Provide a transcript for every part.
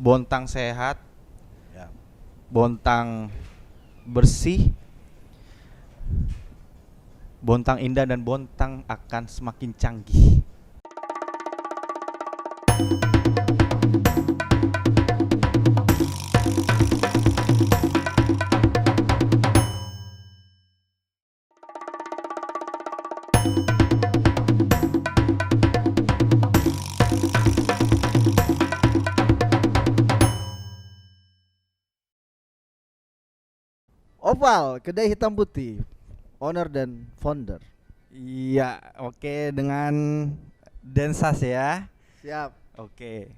Bontang sehat, Ya. Bontang bersih, Bontang indah, dan Bontang akan semakin canggih. Oval, kedai hitam putih, owner dan founder. Iya, oke, dengan Densas ya. Siap. Oke.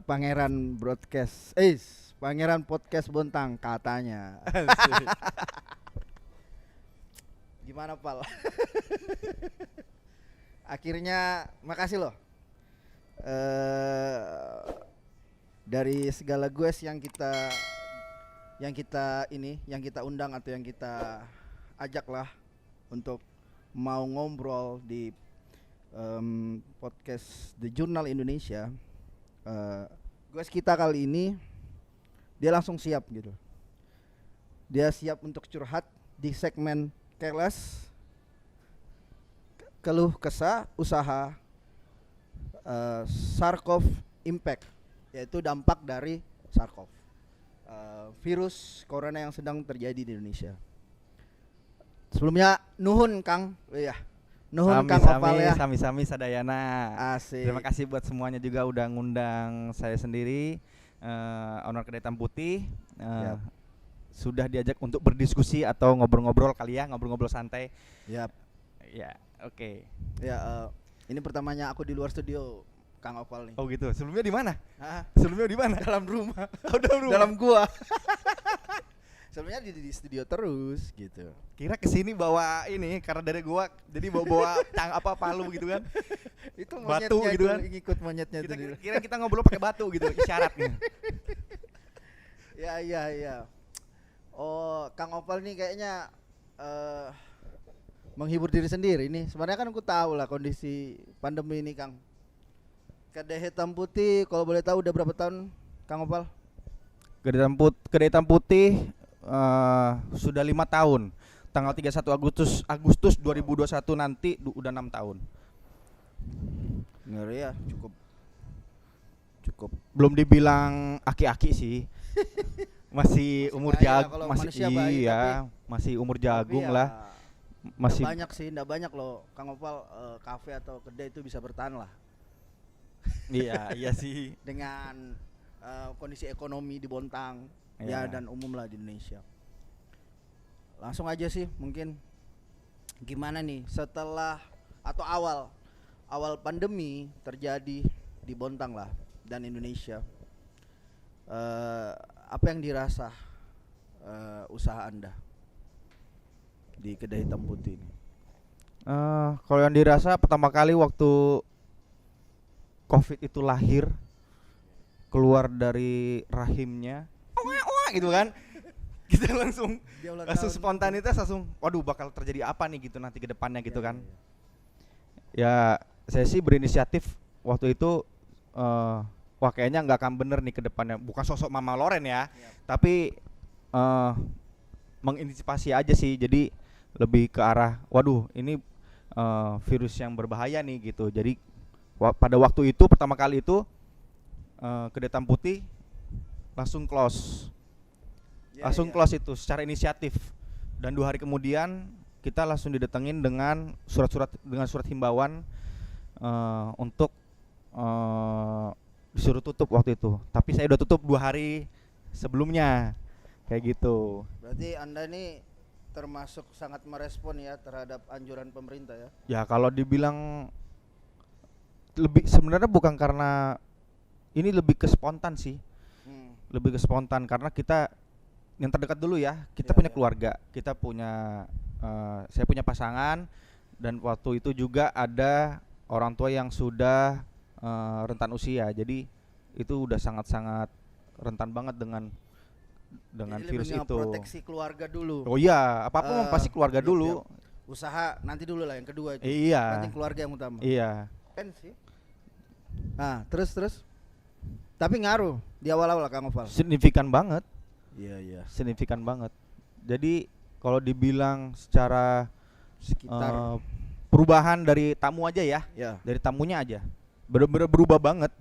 Pangeran broadcast, Pangeran podcast Bontang katanya. Gimana Pal? Akhirnya makasih loh. Dari segala guest yang kita undang atau yang kita ajak lah untuk mau ngobrol di podcast The Journal Indonesia. Guest kita kali ini dia langsung siap gitu. Dia siap untuk curhat di segmen keles, keluh kesah usaha SARS-CoV impact, yaitu dampak dari SARS-CoV, virus corona yang sedang terjadi di Indonesia. Sebelumnya nuhun Kang, nuhun Kang Oval ya. Sami-sami sadayana. Asik. Terima kasih buat semuanya juga udah ngundang saya sendiri, owner kedai hitam putih. Yap. Sudah diajak untuk berdiskusi atau ngobrol-ngobrol kali ya, ngobrol-ngobrol santai. Yap. Ya, oke. Ya, ini pertamanya aku di luar studio Kang Oval nih. Oh gitu. Sebelumnya di mana? Hah? Sebelumnya di mana? Dalam rumah. Oh, dalam rumah. Dalam gua. Sebelumnya di studio terus gitu. Kira kesini bawa ini karena dari gua, jadi bawa palu gitu kan. Itu Batu monyetnya gitu itu, kan. ngikut monyetnya Kita itu. kira kita ngobrol pakai batu gitu isyaratnya. Ya. Oh, Kang Oval nih kayaknya menghibur diri sendiri nih. Sebenarnya kan aku tahu lah kondisi pandemi ini, Kang. Kedai hitam putih kalau boleh tahu udah berapa tahun, Kang Oval? Kedai hitam putih sudah 5 tahun. Tanggal 31 Agustus 2021 nanti udah 6 tahun. Ngeri ya, cukup. Belum dibilang aki-aki sih. Masih umur kaya, jagung, kalau masih manusia baik, masih umur jagung tapi lah. Masih banyak sih, enggak banyak loh Kang Oval kafe atau kedai itu bisa bertahan lah. iya sih. Dengan kondisi ekonomi di Bontang Iya. ya dan umum lah di Indonesia. Langsung aja sih mungkin gimana nih setelah atau awal pandemi terjadi di Bontang lah dan Indonesia, apa yang dirasa usaha Anda di kedai hitam putih ini? Kalau yang dirasa pertama kali waktu COVID itu lahir, keluar dari rahimnya, gitu kan, kita langsung spontanitas, langsung waduh bakal terjadi apa nih gitu nanti ke depannya gitu kan. Ya saya sih berinisiatif waktu itu, wah kayaknya nggak akan bener nih ke depannya, bukan sosok Mama Loren ya, tapi mengantisipasi aja sih. Jadi lebih ke arah waduh ini virus yang berbahaya nih gitu. Jadi pada waktu itu pertama kali itu kedai hitam putih langsung close. Close itu secara inisiatif, dan 2 hari kemudian kita langsung didatengin dengan surat himbauan untuk disuruh tutup waktu itu. Tapi saya udah tutup 2 hari sebelumnya kayak gitu. Berarti Anda ini termasuk sangat merespon ya terhadap anjuran pemerintah ya? Ya kalau dibilang lebih sebenarnya bukan karena ini, lebih ke spontan sih. Lebih ke spontan karena kita yang terdekat dulu ya, kita punya keluarga, kita punya saya punya pasangan, dan waktu itu juga ada orang tua yang sudah rentan usia. Jadi itu udah sangat-sangat rentan banget dengan Jadi virus lebih itu. proteksi keluarga dulu. Oh iya, apapun pasti keluarga dulu. Usaha nanti dulu lah yang kedua itu. Iya. Penting keluarga yang utama. Iya. Kan sih. Nah, terus Tapi ngaruh di awal-awal Kang Oval. Signifikan banget, Iya. signifikan banget. Jadi kalau dibilang secara Sekitar perubahan dari tamu aja ya, ya. dari tamunya aja, bener-bener berubah banget,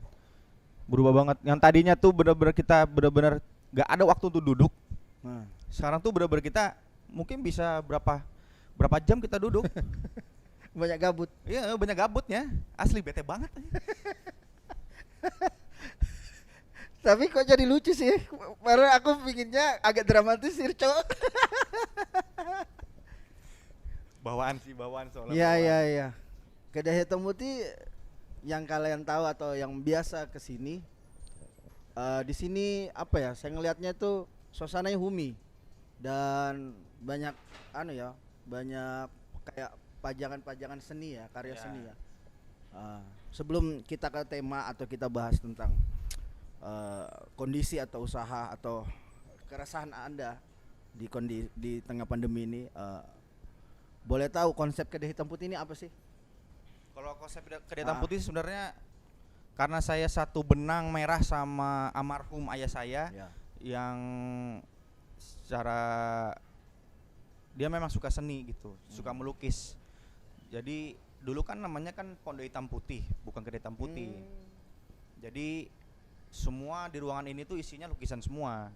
berubah banget. Yang tadinya tuh bener-bener kita bener-bener gak ada waktu untuk duduk, Nah, sekarang tuh bener-bener kita mungkin bisa berapa jam kita duduk. banyak gabut. Iya, banyak gabutnya, asli bete banget. Tapi kok jadi lucu sih? Baru aku bikinnya agak dramatis sih, Cok. Bawaan soalnya. Iya. Kedai hitam putih yang kalian tahu atau yang biasa kesini, di sini apa ya? Saya ngelihatnya tuh suasananya homey dan banyak banyak kayak pajangan-pajangan seni ya, karya Ya. seni ya. Sebelum kita ke tema atau kita bahas tentang kondisi atau usaha atau keresahan Anda di tengah pandemi ini, boleh tahu konsep kedai hitam putih ini apa sih? Kalau konsep kedai hitam putih sebenarnya karena saya satu benang merah sama almarhum ayah saya Ya. yang secara dia memang suka seni gitu, suka melukis. Jadi dulu kan namanya kan Pondok Hitam Putih, bukan kedai hitam putih. Jadi semua di ruangan ini tuh isinya lukisan semua.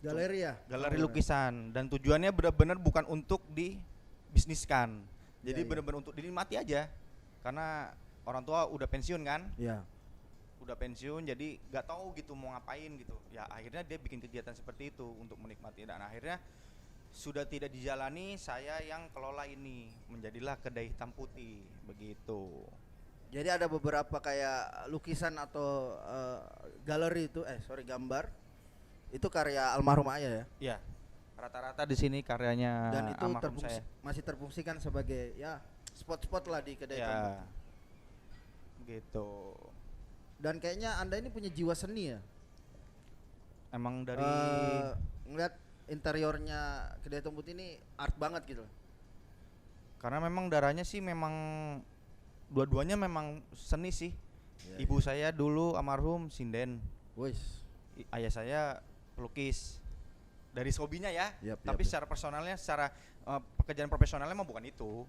Galeri ya? Galeri lukisan, dan tujuannya benar-benar bukan untuk dibisniskan. Jadi Iya. benar-benar untuk dinikmati aja. Karena orang tua udah pensiun kan? Iya. Udah pensiun, jadi nggak tahu gitu mau ngapain gitu. Ya akhirnya dia bikin kegiatan seperti itu untuk menikmati, dan akhirnya sudah tidak dijalani, saya yang kelola ini, menjadilah kedai hitam putih begitu. Jadi ada beberapa kayak lukisan atau galeri itu, gambar itu karya almarhum ayah ya. Ya, rata-rata di sini karyanya Dan itu almarhum saya. masih terfungsikan sebagai ya spot-spot lah di kedai hitam Ya, putih. gitu. Dan kayaknya Anda ini punya jiwa seni ya. Emang dari Ngeliat interiornya kedai hitam putih ini art banget gitu. karena memang darahnya sih memang dua-duanya memang seni sih. Ya, Ibu saya dulu almarhum sinden, Wis. ayah saya pelukis. Dari hobinya ya, Yap, tapi yap. secara personalnya, secara pekerjaan profesionalnya mah bukan itu,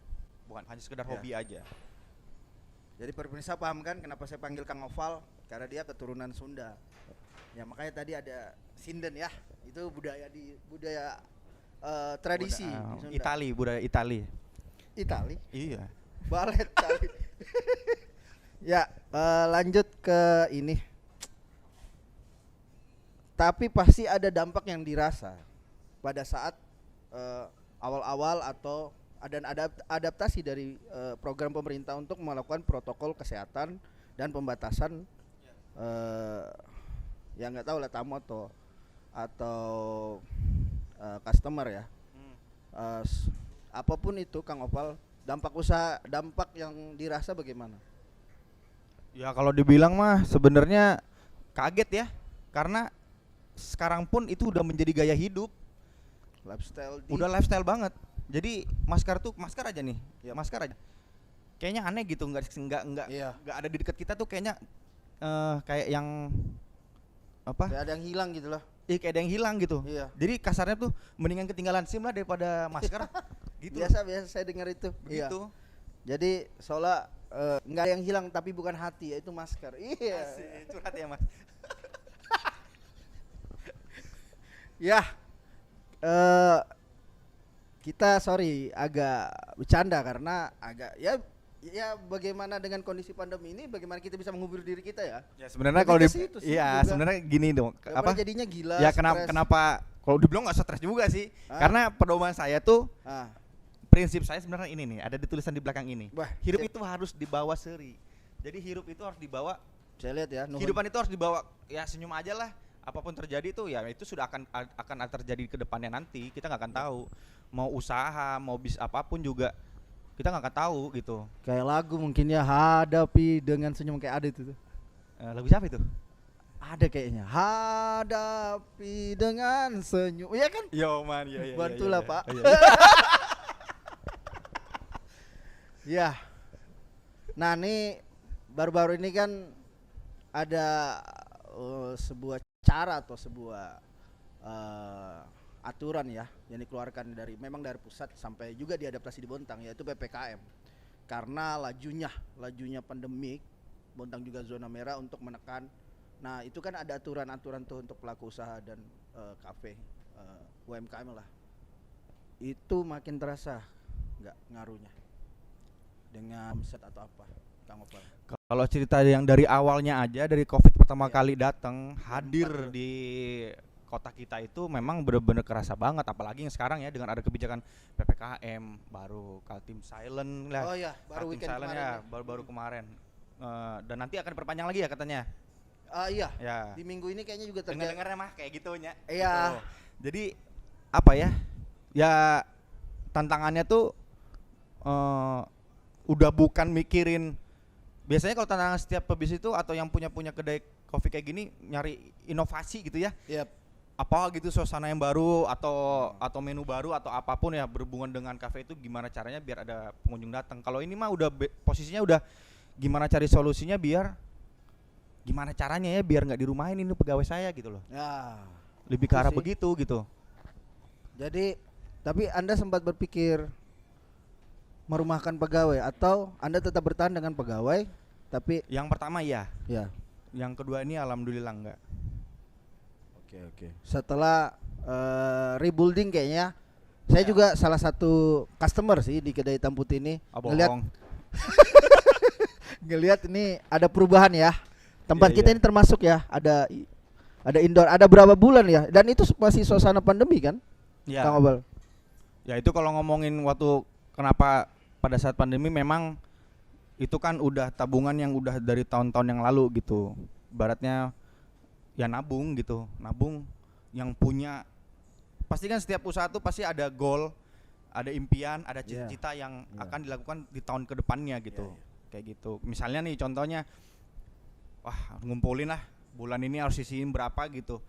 bukan hanya sekedar Ya. hobi aja. Jadi pemirsa paham kan kenapa saya panggil Kang Oval? Karena dia keturunan Sunda. Ya makanya tadi ada sinden ya. Itu budaya tradisi di Sunda. Itali, budaya Itali. Itali. Iya. Balet kali. Ya, lanjut ke ini. Tapi pasti ada dampak yang dirasa pada saat awal-awal atau ada adaptasi dari program pemerintah untuk melakukan protokol kesehatan dan pembatasan ya nggak tahu lah tamu atau customer ya. Apapun itu Kang Oval, dampak yang dirasa bagaimana? Ya kalau dibilang mah sebenarnya kaget ya, karena sekarang pun itu udah menjadi gaya hidup, Lifestyle udah lifestyle banget. Jadi masker aja nih, Yap. masker aja. Kayaknya aneh gitu, nggak Iya. ada di dekat kita tuh kayaknya kayak yang apa? Kayak ada yang hilang gitu loh. Kayak ada yang hilang gitu. Iya. Jadi kasarnya tuh mendingan ketinggalan SIM lah daripada masker. Gitu. Biasa saya dengar itu. Begitu. Iya. Jadi seolah nggak ada yang hilang tapi bukan hati, yaitu masker. Iya. Asik, curhat ya Mas. Ya. Kita agak bercanda karena agak ya bagaimana dengan kondisi pandemi ini, bagaimana kita bisa menghibur diri kita ya. Ya sebenarnya Lebih kalau ke situ sih iya juga. sebenarnya gini dong. Daripada Apa? jadinya gila. Ya stres. kenapa kalau dibilang nggak stres juga sih. Karena pedoman saya tuh, Ah, prinsip saya sebenarnya ini nih, ada ditulisan di belakang ini. wah, Hidup itu harus dibawa seri. Jadi hidup itu harus dibawa, saya lihat ya. nuhun. kehidupan itu harus dibawa, ya senyum aja lah. Apapun terjadi tuh ya itu sudah akan terjadi ke depannya nanti. Kita nggak akan tahu. Mau usaha, mau apapun juga kita nggak akan tahu gitu. Kayak lagu mungkin ya, hadapi dengan senyum, kayak ada itu tuh. Lagu siapa itu? Ada kayaknya. Hadapi dengan senyum. Iya kan? Yo man, ya. Bantulah, Pak. Ya. Nah, ini baru-baru ini kan ada sebuah cara atau sebuah aturan ya yang dikeluarkan dari pusat sampai juga diadaptasi di Bontang, yaitu PPKM. Karena lajunya pandemik, Bontang juga zona merah untuk menekan. Nah, itu kan ada aturan-aturan tuh untuk pelaku usaha dan kafe, UMKM lah. Itu makin terasa nggak ngaruhnya dengan omset atau apa, Kang Opal? Kalau cerita yang dari awalnya aja, dari COVID pertama kali datang hadir di kota kita itu memang benar-benar kerasa banget, apalagi yang sekarang ya dengan ada kebijakan PPKM, baru Kaltim Silent lah. Oh ya, baru Kaltim weekend Silent kemarin. ya, baru kemarin. Dan nanti akan diperpanjang lagi ya katanya. Iya. Ya. Di minggu ini kayaknya juga terjadi. Dengar-dengarnya mah kayak gitunya. Iya. Gitu. Jadi apa ya? Ya tantangannya tuh udah bukan mikirin. Biasanya kalau tantangan setiap pebis itu atau yang punya kedai kopi kayak gini nyari inovasi gitu ya. Yep. Apa gitu, suasana yang baru atau menu baru atau apapun ya berhubungan dengan kafe itu, gimana caranya biar ada pengunjung datang. Kalau ini mah udah posisinya udah gimana cari solusinya biar gimana caranya ya biar nggak dirumahin ini pegawai saya gitu loh. Ya. Lebih ke arah begitu gitu. Jadi tapi Anda sempat berpikir merumahkan pegawai atau Anda tetap bertahan dengan pegawai tapi yang pertama ya. Ya. Yang kedua ini alhamdulillah enggak. Oke. Setelah rebuilding kayaknya saya juga salah satu customer sih di kedai hitam putih ini. Ngelihat ini ada perubahan ya. Tempat kita ini termasuk ya, ada indoor, ada berapa bulan ya, dan itu masih suasana pandemi kan? Ya. Kang Obal. Ya itu kalau ngomongin waktu kenapa pada saat pandemi memang itu kan udah tabungan yang udah dari tahun-tahun yang lalu gitu. Baratnya ya nabung gitu, nabung yang punya. Pasti kan setiap usaha tuh pasti ada goal, ada impian, ada cita-cita yang akan dilakukan di tahun kedepannya gitu. Kayak gitu. Misalnya nih contohnya, wah ngumpulin lah bulan ini harus sisihin berapa gitu.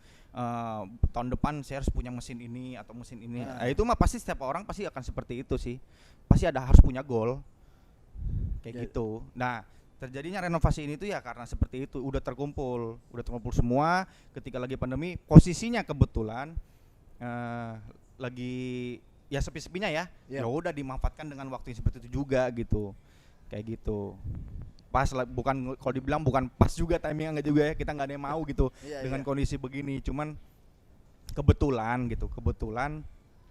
Tahun depan saya harus punya mesin ini atau mesin ini. Nah, itu mah pasti setiap orang pasti akan seperti itu sih. Pasti harus punya goal. Kayak gitu. Nah, terjadinya renovasi ini tuh ya karena seperti itu, udah terkumpul semua ketika lagi pandemi, posisinya kebetulan lagi ya sepi-sepinya ya. Ya udah dimanfaatkan dengan waktu yang seperti itu juga gitu. Kayak gitu. Pas bukan, kalau dibilang bukan pas juga timingnya, enggak juga ya, kita nggak ada yang mau gitu dengan kondisi begini, cuman kebetulan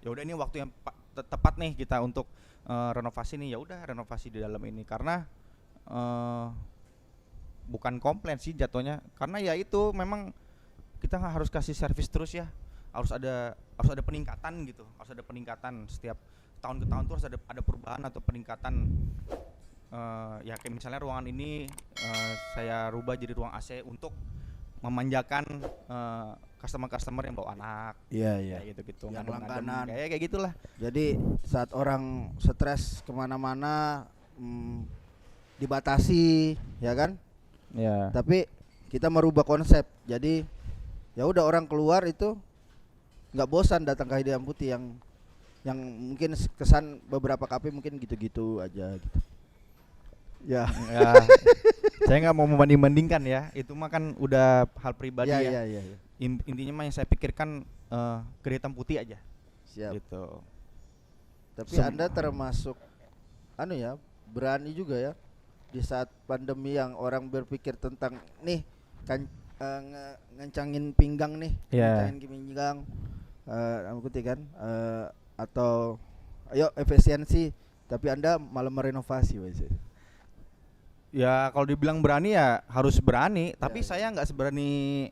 ya udah ini waktu yang tepat nih kita untuk renovasi nih, ya udah renovasi di dalam ini karena bukan komplain sih jatuhnya, karena ya itu memang kita harus kasih servis terus ya, harus ada peningkatan gitu, harus ada peningkatan setiap tahun ke tahun tuh harus ada perubahan atau peningkatan. Ya kayak misalnya ruangan ini saya rubah jadi ruang AC untuk memanjakan customer yang bawa anak. Iya. Gitu. Yang langganan. Kayak gitulah. Jadi saat orang stres kemana-mana dibatasi, ya kan? Ya. Tapi kita merubah konsep. Jadi ya udah orang keluar itu nggak bosan datang ke Hitam Putih yang mungkin kesan beberapa kafe mungkin gitu-gitu aja gitu. Ya. Saya nggak mau membanding-bandingkan ya, itu mah kan udah hal pribadi ya. Intinya mah yang saya pikirkan ke Hitam Putih aja. Siap. Gitu. Tapi Anda termasuk berani juga ya di saat pandemi yang orang berpikir tentang nih kan ngencangin pinggang nih, ngencangin pinggang kan atau ayo efisiensi, tapi Anda malah merenovasi wes. Ya kalau dibilang berani ya harus berani, tapi saya nggak seberani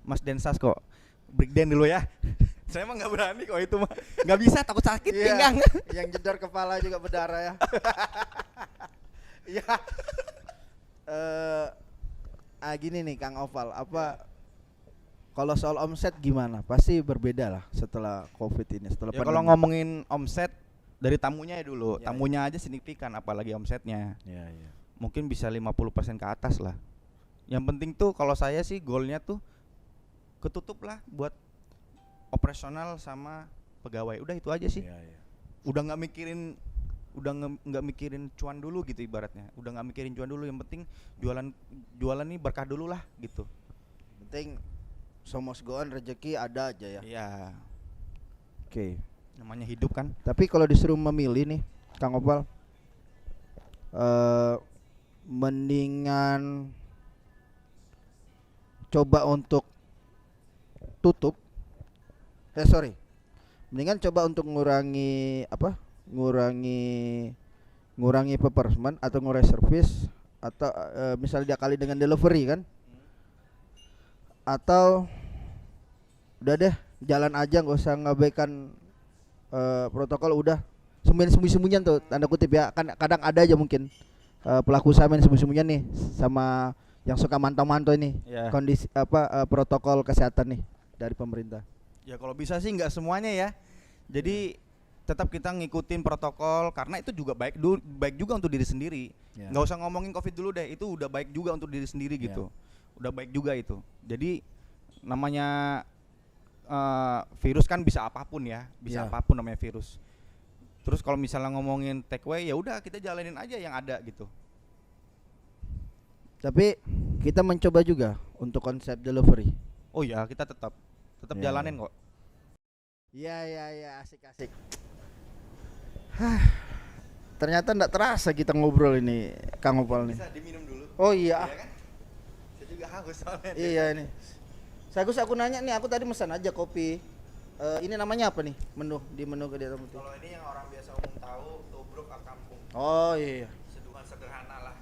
Mas Densas kok. Breakdown dulu ya. Saya emang nggak berani kok itu mah, nggak bisa, takut sakit pinggang. Yang jedor kepala juga berdarah ya. Ya. Gini nih Kang Oval, kalau soal omset gimana? Pasti berbeda lah setelah COVID ini, setelah pandemi. Kalau ngomongin omset dari tamunya ya dulu, tamunya aja signifikan, apalagi omsetnya. Mungkin bisa 50% ke atas lah. Yang penting tuh kalau saya sih goalnya tuh ketutup lah buat operasional sama pegawai. Udah itu aja sih. Udah nggak mikirin cuan dulu gitu ibaratnya. Udah nggak mikirin cuan dulu. Yang penting jualan nih berkah dulu lah gitu. penting somos goan rezeki ada aja ya. Iya, Oke. namanya hidup kan. Tapi kalau disuruh memilih nih, Kang Opal, mendingan coba untuk tutup. Mendingan coba untuk ngurangi apa? Ngurangi peppermint atau ngurangi service atau misalnya dia kali dengan delivery kan? Atau udah deh jalan aja nggak usah ngabaikan protokol, udah sembunyi-sembunyian tuh tanda kutip ya, kan kadang ada aja mungkin pelaku usaha main sembunyi-sembunyian nih sama yang suka mantau-mantau ini Ya. kondisi protokol kesehatan nih dari pemerintah. Ya kalau bisa sih nggak semuanya ya. Jadi tetap kita ngikutin protokol karena itu juga baik juga untuk diri sendiri. Ya. Nggak usah ngomongin COVID dulu deh, itu udah baik juga untuk diri sendiri Ya. gitu. Udah baik juga itu. Jadi namanya virus kan bisa apapun ya, bisa Ya. apapun namanya virus. Terus kalau misalnya ngomongin take away ya udah kita jalanin aja yang ada gitu. Tapi kita mencoba juga untuk konsep delivery. Oh ya kita tetap Ya. jalanin kok. Iya asik. Ternyata enggak terasa kita ngobrol ini Kang Opal nih. Bisa diminum dulu. Oh iya. Kan? Saya juga haus soalnya. Iya nih. Aku nanya nih, aku tadi pesan aja kopi. Ini namanya apa nih? Di menu kedai Hitam Putih. Kalau ini yang orang biasa umum tahu, tubruk kampung. Oh iya. Seduhan sederhana lah,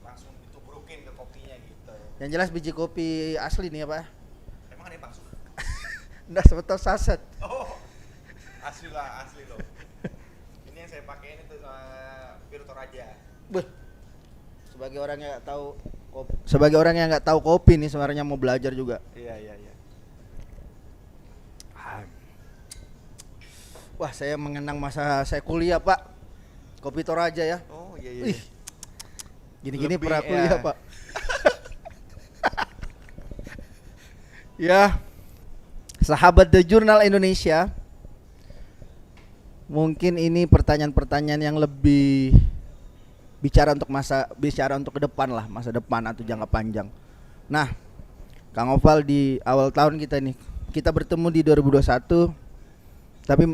langsung ditubrukin ke kopinya gitu. Yang jelas biji kopi asli nih ya, Pak. Emang ada yang palsu? Nggak sebetulnya saset. Oh, asli loh. Ini yang saya pakai itu Piro Toraja. Beuh. Sebagai orang yang nggak tahu kopi nih sebenarnya mau belajar juga. Iya. Wah, saya mengenang masa saya kuliah, Pak. Kopi Toraja ya. Oh iya. Wih. Gini-gini Lebih, pernah kuliah, ya. Pak. Ya. Sahabat The Journal Indonesia. Mungkin ini pertanyaan-pertanyaan yang lebih bicara untuk ke depan lah, masa depan atau jangka panjang. Nah, Kang Opal, di awal tahun kita bertemu di 2021 tapi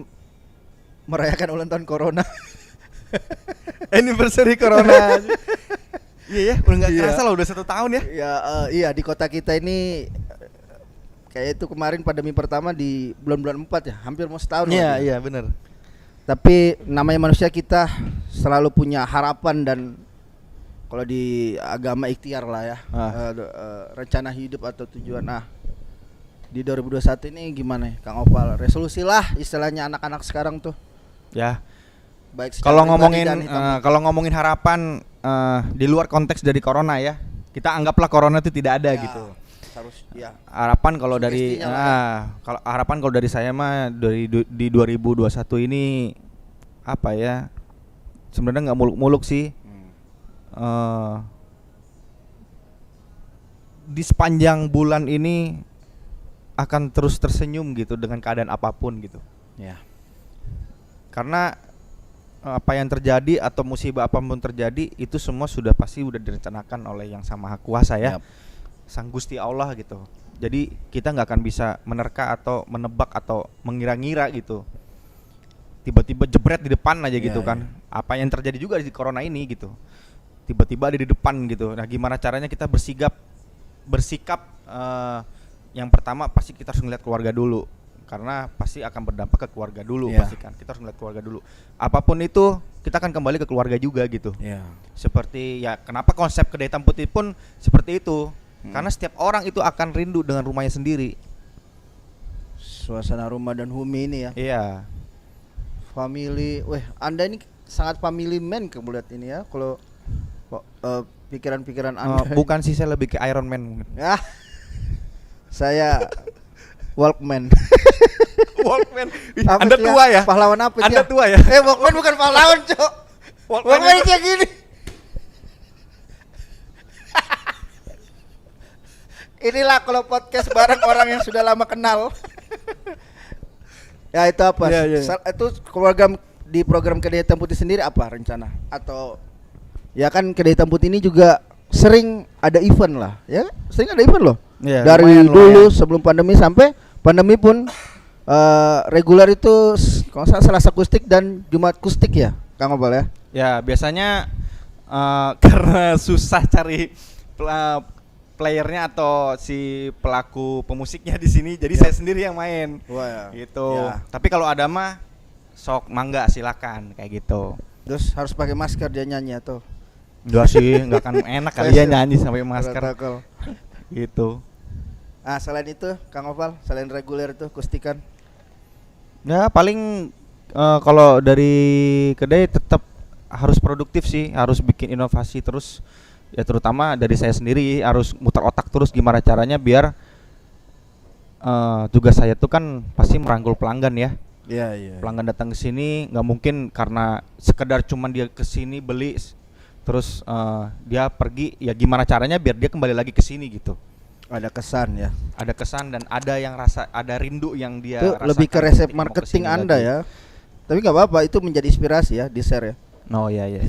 merayakan ulang tahun corona. Anniversary Corona. Iya, udah nggak Iya. kerasa lah, udah 1 tahun ya. Ya, iya di kota kita ini kayak itu kemarin pandemi pertama di bulan-bulan 4 ya, hampir mau setahun. lagi. Iya benar. Tapi namanya manusia kita selalu punya harapan dan kalau di agama ikhtiar lah ya, rencana hidup atau tujuan. Nah, di 2021 ini gimana ya, Kang Opal? Resolusi lah istilahnya anak-anak sekarang tuh. Ya. Baik secara Kalau pribadi ngomongin dan hitam putih. kalau ngomongin harapan di luar konteks dari corona ya, kita anggaplah corona itu tidak ada Ya, gitu. harus ya. Harapan kalau dari Sugestinya lah kalau harapan kalau dari saya mah di 2021 ini apa ya? Sebenarnya nggak muluk-muluk sih. Di sepanjang bulan ini akan terus tersenyum gitu dengan keadaan apapun gitu. Ya. Karena apa yang terjadi atau musibah apapun terjadi itu semua pasti udah direncanakan oleh Yang Sama Maha Kuasa ya. Yap. Sang Gusti Allah gitu. Jadi kita nggak akan bisa menerka atau menebak atau mengira-ngira gitu. Tiba-tiba jebret di depan aja gitu Ya, kan. Apa yang terjadi juga di corona ini gitu. Tiba-tiba ada di depan gitu. Nah, gimana caranya kita bersikap yang pertama pasti kita harus ngeliat keluarga dulu. Karena pasti akan berdampak ke keluarga dulu Ya. pasti kan. Kita harus ngeliat keluarga dulu. Apapun itu kita akan kembali ke keluarga juga gitu. Ya. Seperti ya kenapa konsep Kedai Hitam Putih pun seperti itu. Karena setiap orang itu akan rindu dengan rumahnya sendiri. Suasana rumah dan humi ini ya. Iya. Family, Anda ini sangat family man kamu lihat ini ya. Kalau pikiran-pikiran Anda. Bukan sih, saya lebih ke Iron Man mungkin. Ya. Saya Walkman. Walkman. Apa Anda sih tua ya? Pahlawan apa sih? Anda tua ya? Walkman bukan pahlawan, Cok. Walkman itu yang gini. Inilah kalau podcast bareng orang yang sudah lama kenal. Ya itu apa? Iya, iya. Itu program Kedai Hitam Putih sendiri apa rencana? Atau ya kan Kedai Hitam Putih ini juga sering ada event lah, ya? Sering ada event loh. Iya, Dari lumayan, dulu lumayan. sebelum pandemi sampai pandemi pun reguler itu kalau nggak salah Selasa Akustik dan Jumat Akustik ya, Kang Opal ya. Ya, biasanya karena susah cari playernya atau si pelaku pemusiknya di sini, jadi Ya. saya sendiri yang main. Wah, Gitu. ya. Tapi kalau ada mah sok mangga silakan kayak gitu. Terus harus pakai masker dia nyanyi atau Enggak sih, enggak akan enak kali dia nyanyi sampai masker protokol. gitu. Ah, selain itu Kang Opal, selain reguler itu akustikan. Ya paling kalau dari kedai tetap harus produktif sih, harus bikin inovasi terus. Ya terutama dari saya sendiri harus muter otak terus gimana caranya biar tugas saya tuh kan pasti merangkul pelanggan ya. Iya, iya. Pelanggan datang ke sini nggak mungkin karena sekedar cuman dia ke sini beli terus dia pergi, ya gimana caranya biar dia kembali lagi ke sini gitu. Ada kesan ya. Ada kesan dan ada yang ada rindu yang dia Itu lebih ke rasakan resep ketika mau marketing kesini Anda lagi. ya. Tapi nggak apa-apa, itu menjadi inspirasi ya di share ya. Oh iya iya.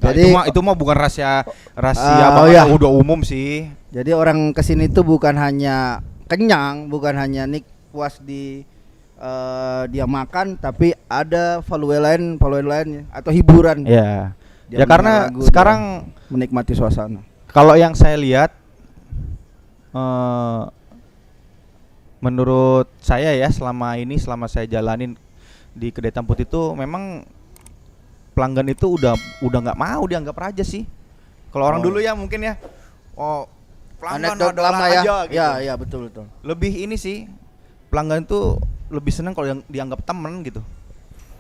Nah, Jadi itu mah bukan rahasia oh banget, iya. udah umum sih. Jadi orang kesini tuh bukan hanya kenyang, bukan hanya puas di dia makan, tapi ada value lain atau hiburan. Ya. Dia Ya karena mendengar lagu, sekarang dia menikmati suasana. kalau yang saya lihat menurut saya ya selama saya jalanin di kedai Tamput itu memang pelanggan itu udah nggak mau dianggap raja sih. Kalau orang Oh. dulu ya mungkin ya, oh pelanggan Anekdot adalah lama ya. raja gitu. Ya, ya betul. Lebih ini sih pelanggan itu lebih senang kalau yang dianggap temen gitu.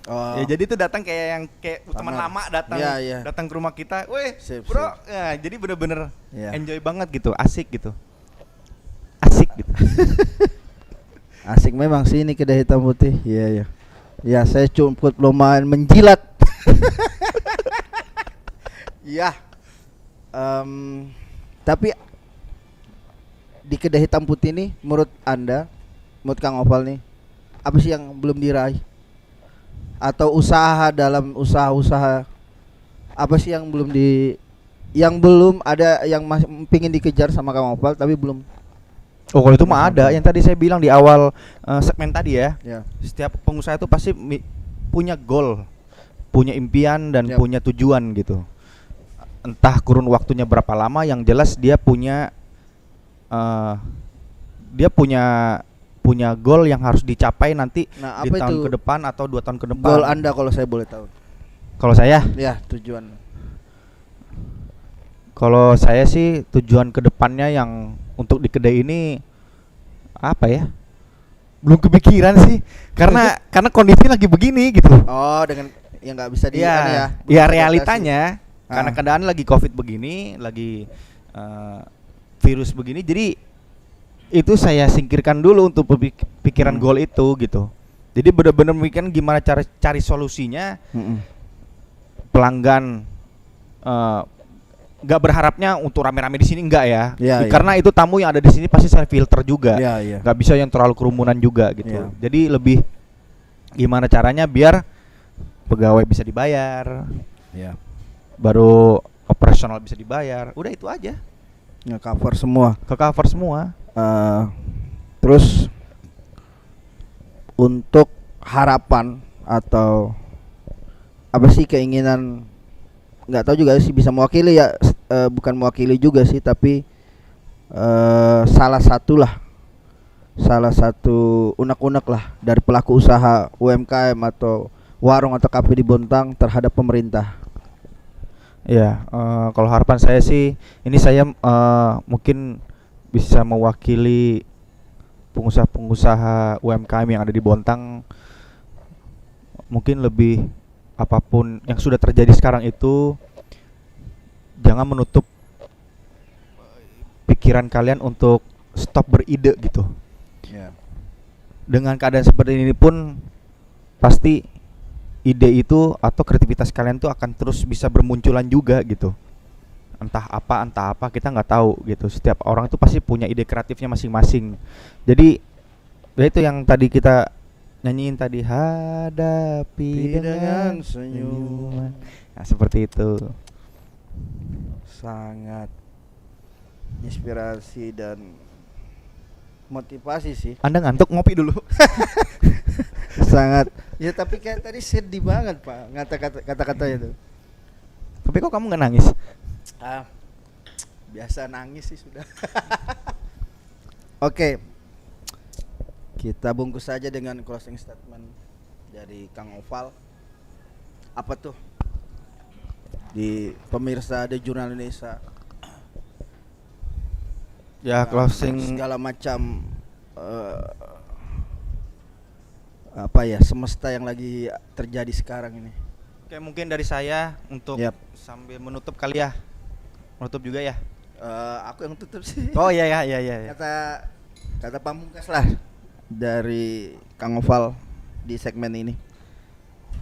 Oh. Ya jadi itu datang kayak teman Pamer. lama datang Iya, iya. datang ke rumah kita, weh Sip, bro, sip. ya, jadi bener-bener Iya. enjoy banget gitu, asik gitu, asik gitu. Asik memang sih ini kedai hitam putih. Iya, iya. Ya, saya cukup lumayan menjilat. Ya. Tapi di kedai hitam putih ini menurut Anda, menurut Kang Opal nih, apa sih yang belum diraih? Atau dalam usaha-usaha apa sih yang belum ada yang masih pingin dikejar sama Kang Opal tapi belum? Oh kalau itu mah ada, yang tadi saya bilang di awal segmen tadi ya, Ya. setiap pengusaha itu pasti punya goal, punya impian dan Yap. punya tujuan gitu. Entah kurun waktunya berapa lama, yang jelas dia punya goal yang harus dicapai nanti Nah, di apa tahun itu ke depan atau 2 tahun ke depan. goal Anda kalau saya boleh tahu? Kalau saya sih tujuan kedepannya yang untuk di kedai ini apa ya? Belum kepikiran sih, karena kondisi lagi begini gitu. Oh, dengan yang nggak bisa Iya, ya. ya realitanya karena Ah. keadaan lagi COVID begini, lagi virus begini, jadi itu saya singkirkan dulu untuk pikiran goal itu gitu. Jadi benar-benar mikirkan gimana cara cari solusinya. Pelanggan nggak berharapnya untuk rame-rame di sini, enggak ya. Iya, iya. Karena itu tamu yang ada di sini pasti saya filter juga. Iya, iya. Nggak bisa yang terlalu kerumunan juga gitu. Iya. Jadi lebih gimana caranya biar pegawai bisa dibayar, Ya. baru operasional bisa dibayar. Udah itu aja. Nge-cover semua. Ke cover semua. Terus untuk harapan atau apa sih keinginan, nggak tahu juga sih bisa mewakili ya, bukan mewakili juga sih tapi salah satu unek-unek lah dari pelaku usaha UMKM atau warung atau kafe di Bontang terhadap pemerintah. Ya, kalau harapan saya sih, ini saya mungkin bisa mewakili pengusaha-pengusaha UMKM yang ada di Bontang. Mungkin lebih apapun yang sudah terjadi sekarang itu, jangan menutup pikiran kalian untuk stop beride gitu. Ya. Dengan keadaan seperti ini pun pasti ide itu atau kreativitas kalian tuh akan terus bisa bermunculan juga gitu. Entah apa kita nggak tahu gitu. Setiap orang itu pasti punya ide kreatifnya masing-masing. Jadi ya itu yang tadi kita nyanyiin tadi, hadapi dengan senyuman. Nah, seperti itu. Sangat inspirasi dan motivasi sih. Anda ngantuk, ngopi dulu. Sangat. Ya tapi kayak tadi sedih banget Pak kata-katanya tuh. Tapi kok kamu nggak nangis? Ah, biasa nangis sih sudah. Oke. Kita bungkus saja dengan closing statement dari Kang Oval. Apa tuh? Di pemirsa The Jurnal Indonesia. Ya, closing segala macam apa ya, semesta yang lagi terjadi sekarang ini. Oke, mungkin dari saya untuk Yap. sambil menutup kali ya. Menutup juga ya. Aku yang tutup sih. Oh iya ya, iya iya. Kata pamungkas lah dari Kang Oval di segmen ini.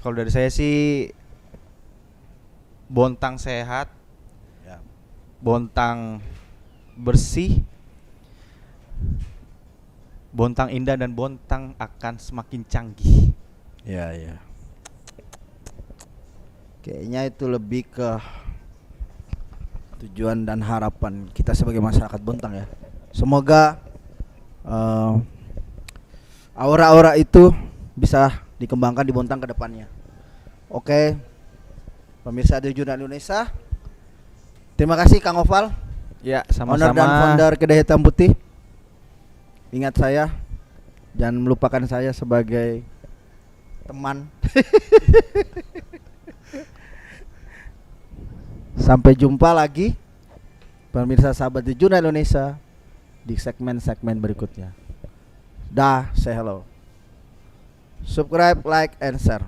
Kalau dari saya sih Bontang sehat, Ya. Bontang bersih, Bontang indah, dan Bontang akan semakin canggih. Ya, ya. Kayaknya itu lebih ke tujuan dan harapan kita sebagai masyarakat Bontang ya. Semoga aura-aura itu bisa dikembangkan di Bontang ke depannya. Oke. Pemirsa The Jurnal Indonesia. Terima kasih Kang Oval, Ya, owner dan sama-sama. founder Kedai Hitam Putih. Ingat saya, jangan melupakan saya sebagai teman. Sampai jumpa lagi pemirsa sahabat The Jurnal Indonesia di segmen-segmen berikutnya. Dah, say hello. Subscribe, like, and share.